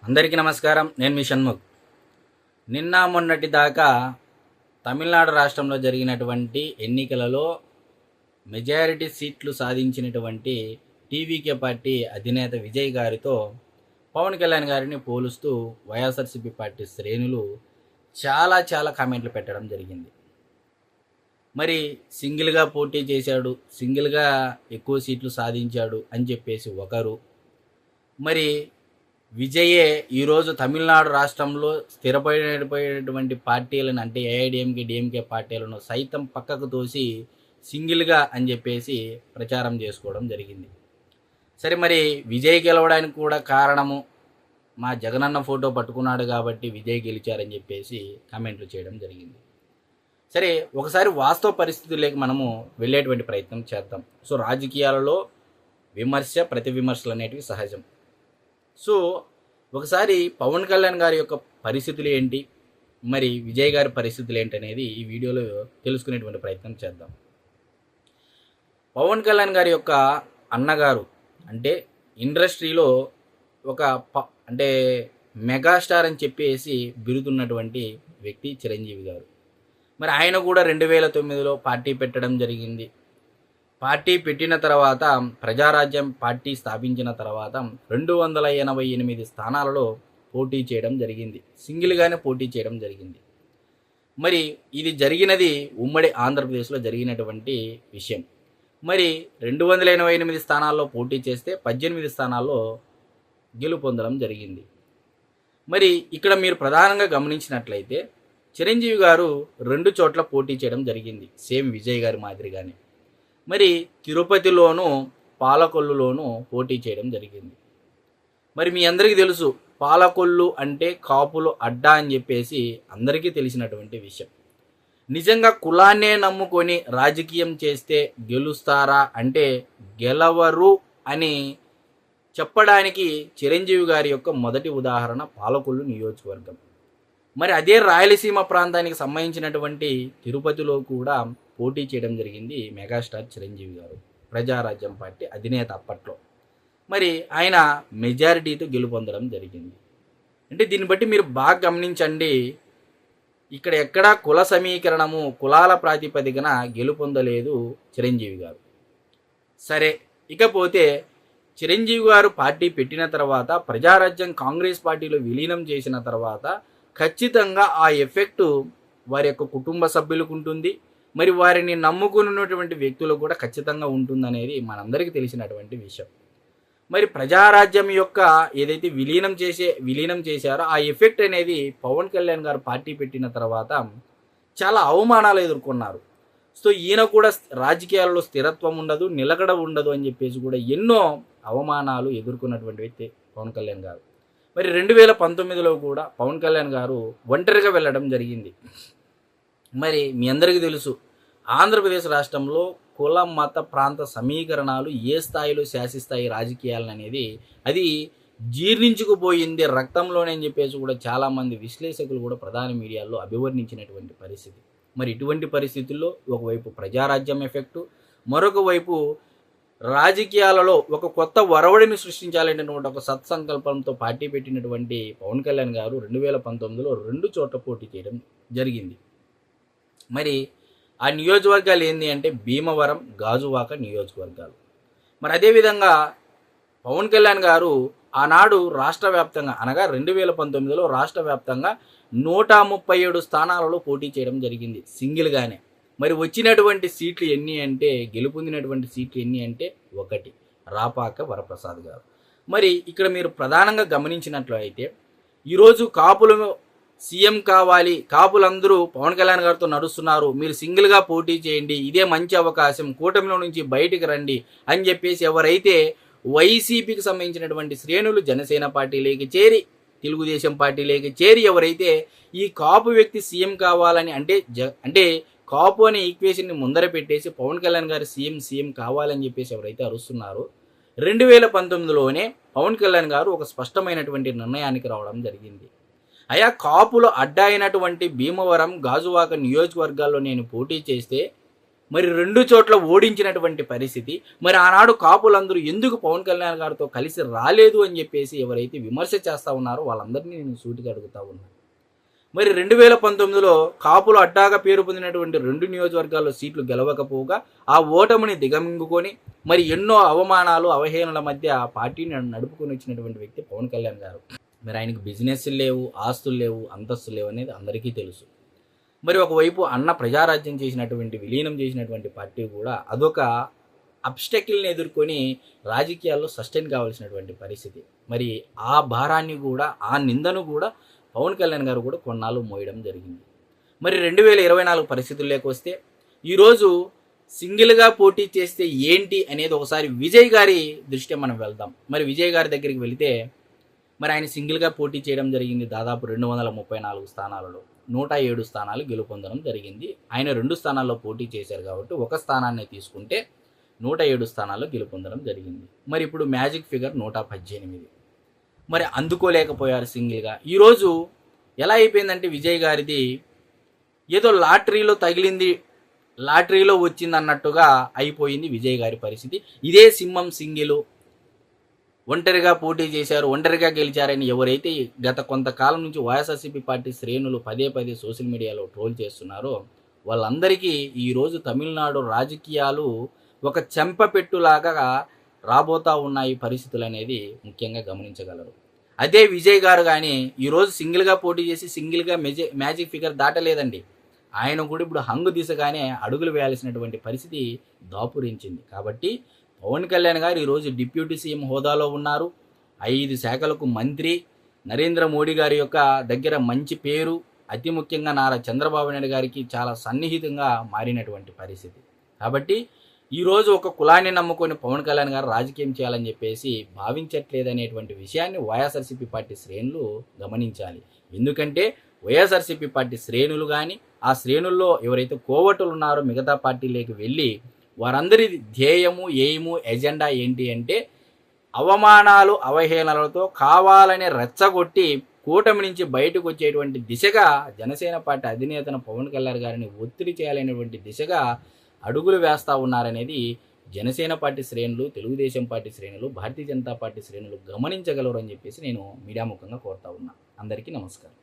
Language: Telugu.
అందరికీ నమస్కారం. నేను మీ షణ్ముఖ్. నిన్న మొన్నటి దాకా తమిళనాడు రాష్ట్రంలో జరిగినటువంటి ఎన్నికలలో మెజారిటీ సీట్లు సాధించినటువంటి టీవీకే పార్టీ అధినేత విజయ్ గారితో పవన్ కళ్యాణ్ గారిని పోలుస్తూ వైఎస్ఆర్సీపీ పార్టీ శ్రేణులు చాలా కామెంట్లు పెట్టడం జరిగింది. మరి సింగిల్గా పోటీ చేశాడు, సింగిల్గా ఎక్కువ సీట్లు సాధించాడు అని చెప్పేసి ఒకరు, మరి విజయే ఈరోజు తమిళనాడు రాష్ట్రంలో స్థిరపడిపోయినటువంటి పార్టీలను అంటే ఏఐడిఎంకే డిఎంకే పార్టీలను సైతం పక్కకు తోసి సింగిల్గా అని చెప్పేసి ప్రచారం చేసుకోవడం జరిగింది. సరే, మరి విజయ్ గెలవడానికి కూడా కారణము మా జగనన్న ఫోటో పట్టుకున్నాడు కాబట్టి విజయ్ గెలిచారని చెప్పేసి కామెంట్లు చేయడం జరిగింది. సరే, ఒకసారి వాస్తవ పరిస్థితుల్లోకి మనము వెళ్ళేటువంటి ప్రయత్నం చేద్దాం. సో రాజకీయాలలో విమర్శ ప్రతి విమర్శలు అనేటివి సహజం. సో ఒకసారి పవన్ కళ్యాణ్ గారి యొక్క పరిస్థితులు ఏంటి, మరి విజయ్ గారి పరిస్థితులు ఏంటి అనేది ఈ వీడియోలో తెలుసుకునేటువంటి ప్రయత్నం చేద్దాం. పవన్ కళ్యాణ్ గారి యొక్క అన్నగారు అంటే ఇండస్ట్రీలో ఒక అంటే మెగాస్టార్ అని చెప్పేసి బిరుదున్నటువంటి వ్యక్తి చిరంజీవి గారు. మరి ఆయన కూడా 2009లో పార్టీ పెట్టడం జరిగింది. పార్టీ పెట్టిన తర్వాత ప్రజారాజ్యం పార్టీ స్థాపించిన తర్వాత 288 స్థానాలలో పోటీ చేయడం జరిగింది. సింగిల్గానే పోటీ చేయడం జరిగింది. మరి ఇది జరిగినది ఉమ్మడి ఆంధ్రప్రదేశ్లో జరిగినటువంటి విషయం. మరి 288 స్థానాల్లో పోటీ చేస్తే 18 స్థానాల్లో గెలుపొందడం జరిగింది. మరి ఇక్కడ మీరు ప్రధానంగా గమనించినట్లయితే చిరంజీవి గారు 2 చోట్ల పోటీ చేయడం జరిగింది, సేమ్ విజయ్ గారి మాదిరిగానే. మరి తిరుపతిలోనూ పాలకొల్లులోనూ పోటీ చేయడం జరిగింది. మరి మీ అందరికీ తెలుసు, పాలకొల్లు అంటే కాపులు అడ్డా అని చెప్పేసి అందరికీ తెలిసినటువంటి విషయం. నిజంగా కులాన్నే నమ్ముకొని రాజకీయం చేస్తే గెలుస్తారా అంటే గెలవరు అని చెప్పడానికి చిరంజీవి గారి యొక్క మొదటి ఉదాహరణ పాలకొల్లు నియోజకవర్గం. మరి అదే రాయలసీమ ప్రాంతానికి సంబంధించినటువంటి తిరుపతిలో కూడా పోటీ చేయడం జరిగింది మెగాస్టార్ చిరంజీవి గారు, ప్రజారాజ్యం పార్టీ అధినేత అప్పట్లో. మరి ఆయన మెజారిటీతో గెలుపొందడం జరిగింది. అంటే దీన్ని బట్టి మీరు బాగా గమనించండి, ఇక్కడ ఎక్కడా కుల సమీకరణము కులాల ప్రాతిపదికన గెలుపొందలేదు చిరంజీవి గారు. సరే, ఇకపోతే చిరంజీవి గారు పార్టీ పెట్టిన తర్వాత ప్రజారాజ్యం కాంగ్రెస్ పార్టీలో విలీనం చేసిన తర్వాత ఖచ్చితంగా ఆ ఎఫెక్టు వారి యొక్క కుటుంబ సభ్యులకు ఉంటుంది, మరి వారిని నమ్ముకున్నటువంటి వ్యక్తులకు కూడా ఖచ్చితంగా ఉంటుందనేది మనందరికీ తెలిసినటువంటి విషయం. మరి ప్రజారాజ్యం యొక్క ఏదైతే విలీనం చేశారో ఆ ఎఫెక్ట్ అనేది పవన్ కళ్యాణ్ గారు పార్టీ పెట్టిన తర్వాత చాలా అవమానాలు ఎదుర్కొన్నారు. సో ఈయన కూడా రాజకీయాల్లో స్థిరత్వం ఉండదు, నిలకడ ఉండదు అని చెప్పేసి కూడా ఎన్నో అవమానాలు ఎదుర్కొన్నటువంటి వ్యక్తి పవన్ కళ్యాణ్ గారు. మరి 2019లో కూడా పవన్ కళ్యాణ్ గారు ఒంటరిగా వెళ్ళడం జరిగింది. మరి మీ అందరికీ తెలుసు, ఆంధ్రప్రదేశ్ రాష్ట్రంలో కుల మత ప్రాంత సమీకరణాలు ఏ స్థాయిలో శాసిస్తాయి రాజకీయాలను అనేది అది జీర్ణించుకుపోయింది రక్తంలోనే అని చెప్పేసి కూడా చాలామంది విశ్లేషకులు కూడా ప్రధాన మీడియాల్లో అభివర్ణించినటువంటి పరిస్థితి. మరి ఇటువంటి పరిస్థితుల్లో ఒకవైపు ప్రజారాజ్యం ఎఫెక్టు, మరొక వైపు రాజకీయాలలో ఒక కొత్త వరవడిని సృష్టించాలనేటువంటి ఒక సత్సంకల్పంతో పార్టీ పెట్టినటువంటి పవన్ కళ్యాణ్ గారు 2019లో 2 చోట్ల పోటీ చేయడం జరిగింది. మరి ఆ నియోజకవర్గాలు ఏంటి అంటే భీమవరం, గాజువాక నియోజకవర్గాలు. మరి అదేవిధంగా పవన్ కళ్యాణ్ గారు ఆనాడు రాష్ట్ర వ్యాప్తంగా అనగా 2019లో రాష్ట్ర వ్యాప్తంగా 137 స్థానాలలో పోటీ చేయడం జరిగింది సింగిల్గానే. మరి వచ్చినటువంటి సీట్లు ఎన్ని అంటే గెలుపొందినటువంటి సీట్లు ఎన్ని అంటే 1, రాపాక వరప్రసాద్ గారు. మరి ఇక్కడ మీరు ప్రధానంగా గమనించినట్లయితే ఈరోజు కాపులు సీఎం కావాలి, కాపులందరూ పవన్ కళ్యాణ్ గారితో నడుస్తున్నారు, మీరు సింగిల్గా పోటీ చేయండి, ఇదే మంచి అవకాశం, కూటమిలో నుంచి బయటికి రండి అని చెప్పేసి ఎవరైతే వైసీపీకి సంబంధించినటువంటి శ్రేణులు జనసేన పార్టీలోకి చేరి తెలుగుదేశం పార్టీలోకి చేరి ఎవరైతే ఈ కాపు వ్యక్తి సీఎం కావాలని అంటే కాపు అనే ఈక్వేషన్ని ముందర పెట్టేసి పవన్ కళ్యాణ్ గారు సీఎం కావాలని చెప్పేసి ఎవరైతే అరుస్తున్నారో 2019లోనే పవన్ కళ్యాణ్ గారు ఒక స్పష్టమైనటువంటి నిర్ణయానికి రావడం జరిగింది. అయా కాపులు అడ్డా అయినటువంటి భీమవరం, గాజువాక నియోజకవర్గాల్లో నేను పోటీ చేస్తే మరి 2 చోట్ల ఓడించినటువంటి పరిస్థితి. మరి ఆనాడు కాపులందరూ ఎందుకు పవన్ కళ్యాణ్ గారితో కలిసి రాలేదు అని చెప్పేసి ఎవరైతే విమర్శ చేస్తూ ఉన్నారో వాళ్ళందరినీ నేను సూటిగా అడుగుతా ఉన్నాను. మరి 2019లో కాపులు అడ్డాగా పేరు పొందినటువంటి 2 నియోజకవర్గాల్లో సీట్లు గెలవకపోగా ఆ ఓటమిని దిగమింగుకొని మరి ఎన్నో అవమానాలు అవహేళనల మధ్య పార్టీని నడుపుకొని వచ్చినటువంటి వ్యక్తి పవన్ కళ్యాణ్ గారు. మరి ఆయనకు బిజినెస్లు లేవు, ఆస్తులు లేవు, అంతస్తులు లేవు అనేది అందరికీ తెలుసు. మరి ఒకవైపు అన్న ప్రజారాజ్యం చేసినటువంటి విలీనం చేసినటువంటి పార్టీ కూడా అదొక అబ్స్టకిల్ని ఎదుర్కొని రాజకీయాల్లో సస్టైన్ కావాల్సినటువంటి పరిస్థితి. మరి ఆ భారాన్ని కూడా ఆ నిందను కూడా పవన్ కళ్యాణ్ గారు కూడా కొన్నాళ్ళు మోయడం జరిగింది. మరి 2024 పరిస్థితుల్లోకి వస్తే ఈరోజు సింగిల్గా పోటీ చేస్తే ఏంటి అనేది ఒకసారి విజయ్ గారి దృష్ట్యా మనం వెళ్దాం. మరి విజయ్ గారి దగ్గరికి వెళితే మరి ఆయన సింగిల్గా పోటీ చేయడం జరిగింది. దాదాపు 234 స్థానాలలో 107 స్థానాలు గెలుపొందడం జరిగింది. ఆయన 2 స్థానాల్లో పోటీ చేశారు కాబట్టి ఒక స్థానాన్ని తీసుకుంటే 107 స్థానాల్లో గెలుపొందడం జరిగింది. మరి ఇప్పుడు మ్యాజిక్ ఫిగర్ 118. మరి అందుకోలేకపోయారు సింగిల్గా. ఈరోజు ఎలా అయిపోయిందంటే విజయ్ గారిది ఏదో లాటరీలో తగిలింది, లాటరీలో వచ్చింది అన్నట్టుగా అయిపోయింది విజయ్ గారి పరిస్థితి. ఇదే సింహం సింగిలు, ఒంటరిగా పోటీ చేశారు, ఒంటరిగా గెలిచారని ఎవరైతే గత కొంతకాలం నుంచి వైఎస్ఆర్సీపీ పార్టీ శ్రేణులు పదే సోషల్ మీడియాలో ట్రోల్ చేస్తున్నారో వాళ్ళందరికీ ఈరోజు తమిళనాడు రాజకీయాలు ఒక చెంపపెట్టులాగా రాబోతా ఉన్నాయి పరిస్థితులు అనేది ముఖ్యంగా గమనించగలరు. అదే విజయ్ గారు కానీ ఈరోజు సింగిల్గా పోటీ చేసి సింగిల్గా మ్యాజిక్ ఫిగర్ దాటలేదండి. ఆయన కూడా ఇప్పుడు హంగు దిశగానే అడుగులు వేయాల్సినటువంటి పరిస్థితి దాపురించింది. కాబట్టి పవన్ కళ్యాణ్ గారు ఈరోజు డిప్యూటీ సీఎం హోదాలో ఉన్నారు. 5 శాఖలకు మంత్రి, నరేంద్ర మోడీ గారి యొక్క దగ్గర మంచి పేరు, అతి ముఖ్యంగా నారా చంద్రబాబు నాయుడు గారికి చాలా సన్నిహితంగా మారినటువంటి పరిస్థితి. కాబట్టి ఈరోజు ఒక కులాన్ని నమ్ముకొని పవన్ కళ్యాణ్ గారు రాజకీయం చేయాలని చెప్పేసి భావించట్లేదనేటువంటి విషయాన్ని వైఎస్ఆర్సీపీ పార్టీ శ్రేణులు గమనించాలి. ఎందుకంటే వైఎస్ఆర్సీపీ పార్టీ శ్రేణులు కానీ ఆ శ్రేణుల్లో ఎవరైతే కోవటులు ఉన్నారో మిగతా పార్టీలోకి వెళ్ళి వారందరి ధ్యేయము, ఎయిము, ఎజెండా ఏంటి అంటే అవమానాలు అవహేళనలతో కావాలని రెచ్చగొట్టి కూటమి నుంచి బయటకు వచ్చేటువంటి దిశగా జనసేన పార్టీ అధినేతను పవన్ కళ్యాణ్ గారిని ఒత్తిడి చేయాలనేటువంటి దిశగా అడుగులు వేస్తూ ఉన్నారనేది జనసేన పార్టీ శ్రేణులు, తెలుగుదేశం పార్టీ శ్రేణులు, భారతీయ జనతా పార్టీ శ్రేణులు గమనించగలరు అని చెప్పేసి నేను మీడియా ముఖంగా కోరుతా ఉన్నా. అందరికీ నమస్కారం.